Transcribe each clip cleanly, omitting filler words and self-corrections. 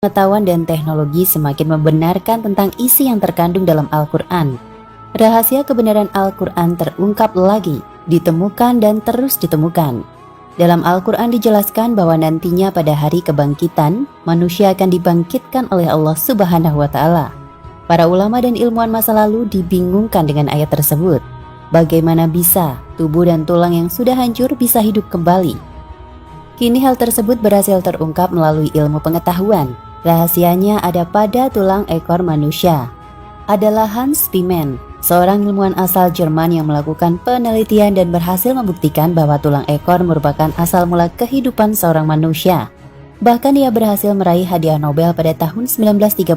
Pengetahuan dan teknologi semakin membenarkan tentang isi yang terkandung dalam Al-Quran. Rahasia kebenaran Al-Quran terungkap lagi, ditemukan dan terus ditemukan. Dalam Al-Quran dijelaskan bahwa nantinya pada hari kebangkitan, manusia akan dibangkitkan oleh Allah Subhanahu wa Ta'ala. Para ulama dan ilmuwan masa lalu dibingungkan dengan ayat tersebut. Bagaimana bisa tubuh dan tulang yang sudah hancur bisa hidup kembali? Kini hal tersebut berhasil terungkap melalui ilmu pengetahuan. Rahasianya ada pada tulang ekor manusia. Adalah Hans Piemann, seorang ilmuwan asal Jerman yang melakukan penelitian dan berhasil membuktikan bahwa tulang ekor merupakan asal mula kehidupan seorang manusia. Bahkan ia berhasil meraih hadiah Nobel pada tahun 1935.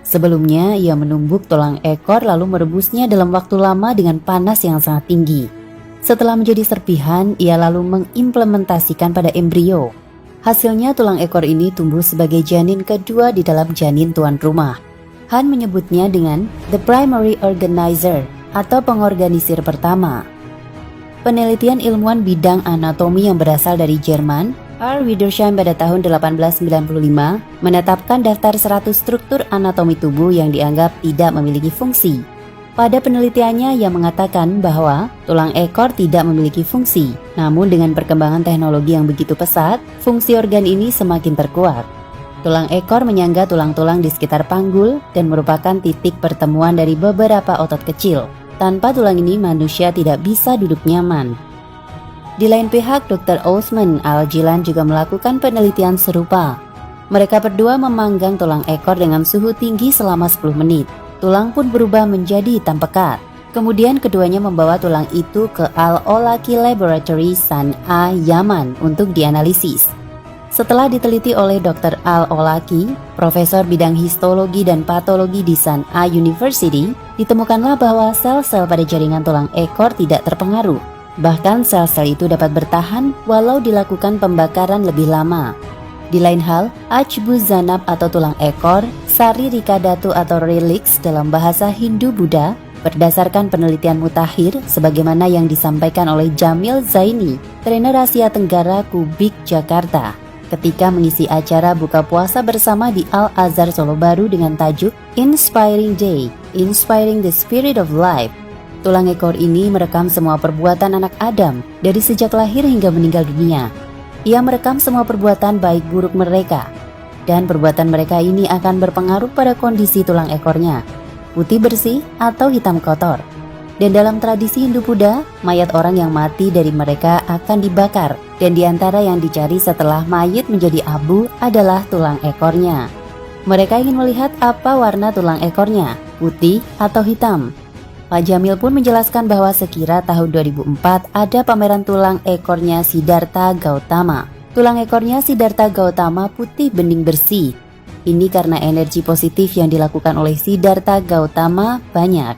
Sebelumnya, ia menumbuk tulang ekor lalu merebusnya dalam waktu lama dengan panas yang sangat tinggi. Setelah menjadi serpihan, ia lalu mengimplementasikan pada embrio. Hasilnya tulang ekor ini tumbuh sebagai janin kedua di dalam janin tuan rumah. Han menyebutnya dengan the primary organizer atau pengorganisir pertama. Penelitian ilmuwan bidang anatomi yang berasal dari Jerman, R. Wiedersheim pada tahun 1895 menetapkan daftar 100 struktur anatomi tubuh yang dianggap tidak memiliki fungsi. Pada penelitiannya, ia mengatakan bahwa tulang ekor tidak memiliki fungsi. Namun dengan perkembangan teknologi yang begitu pesat, fungsi organ ini semakin terkuat. Tulang ekor menyangga tulang-tulang di sekitar panggul dan merupakan titik pertemuan dari beberapa otot kecil. Tanpa tulang ini, manusia tidak bisa duduk nyaman. Di lain pihak, Dr. Osman Al-Jilan juga melakukan penelitian serupa. Mereka berdua memanggang tulang ekor dengan suhu tinggi selama 10 menit. Tulang pun berubah menjadi hitam pekat. Kemudian keduanya membawa tulang itu ke Al-Olaki Laboratory San'a, Yaman untuk dianalisis. Setelah diteliti oleh Dr. Al-Olaki, profesor bidang histologi dan patologi di San'a University, ditemukanlah bahwa sel-sel pada jaringan tulang ekor tidak terpengaruh. Bahkan sel-sel itu dapat bertahan walau dilakukan pembakaran lebih lama. Di lain hal, Ajbu Zanab atau tulang ekor, Sari Rikadatu atau relics dalam bahasa Hindu-Buddha, berdasarkan penelitian mutakhir sebagaimana yang disampaikan oleh Jamil Zaini, trainer Asia Tenggara Kubik Jakarta, ketika mengisi acara buka puasa bersama di Al-Azhar Solo Baru dengan tajuk Inspiring Day, Inspiring the Spirit of Life. Tulang ekor ini merekam semua perbuatan anak Adam dari sejak lahir hingga meninggal dunia. Ia merekam semua perbuatan baik buruk mereka, dan perbuatan mereka ini akan berpengaruh pada kondisi tulang ekornya, putih bersih atau hitam kotor. Dan dalam tradisi Hindu-Buddha, mayat orang yang mati dari mereka akan dibakar, dan di antara yang dicari setelah mayit menjadi abu adalah tulang ekornya. Mereka ingin melihat apa warna tulang ekornya, putih atau hitam. Pak Jamil pun menjelaskan bahwa sekira tahun 2004 ada pameran tulang ekornya Siddhartha Gautama. Tulang ekornya Siddhartha Gautama putih bening bersih. Ini karena energi positif yang dilakukan oleh Siddhartha Gautama banyak.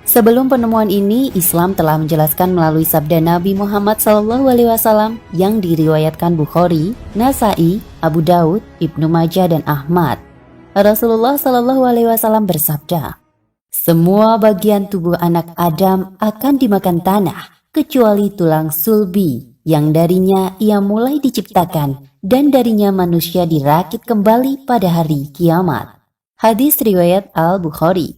Sebelum penemuan ini, Islam telah menjelaskan melalui sabda Nabi Muhammad SAW yang diriwayatkan Bukhari, Nasai, Abu Daud, Ibnu Majah dan Ahmad. Rasulullah SAW bersabda, "Semua bagian tubuh anak Adam akan dimakan tanah, kecuali tulang sulbi, yang darinya ia mulai diciptakan, dan darinya manusia dirakit kembali pada hari kiamat." Hadis riwayat Al-Bukhari.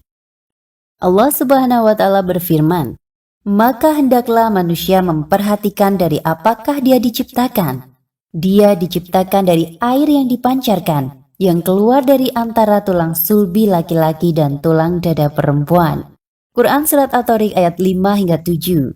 Allah Subhanahu wa Ta'ala berfirman, "Maka hendaklah manusia memperhatikan dari apakah dia diciptakan. Dia diciptakan dari air yang dipancarkan, yang keluar dari antara tulang sulbi laki-laki dan tulang dada perempuan." Quran Surat At-Tariq ayat 5 hingga 7.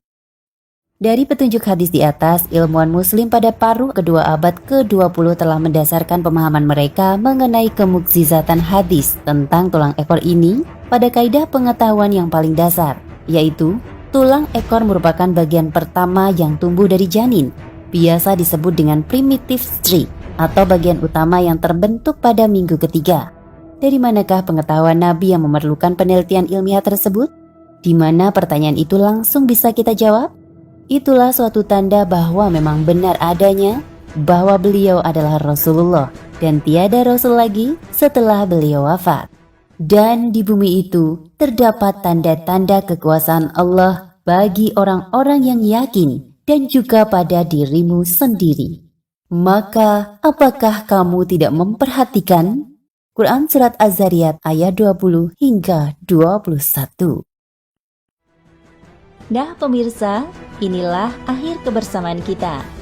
Dari petunjuk hadis di atas, ilmuwan muslim pada paruh kedua abad ke-20 telah mendasarkan pemahaman mereka mengenai kemukjizatan hadis tentang tulang ekor ini pada kaidah pengetahuan yang paling dasar, yaitu tulang ekor merupakan bagian pertama yang tumbuh dari janin, biasa disebut dengan primitive streak, atau bagian utama yang terbentuk pada minggu ketiga. Dari manakah pengetahuan Nabi yang memerlukan penelitian ilmiah tersebut? Di mana pertanyaan itu langsung bisa kita jawab? Itulah suatu tanda bahwa memang benar adanya bahwa beliau adalah Rasulullah dan tiada Rasul lagi setelah beliau wafat. Dan di bumi itu terdapat tanda-tanda kekuasaan Allah bagi orang-orang yang yakin dan juga pada dirimu sendiri. Maka apakah kamu tidak memperhatikan? Quran Surat Az-Zariyat ayat 20 hingga 21. Nah pemirsa, inilah akhir kebersamaan kita.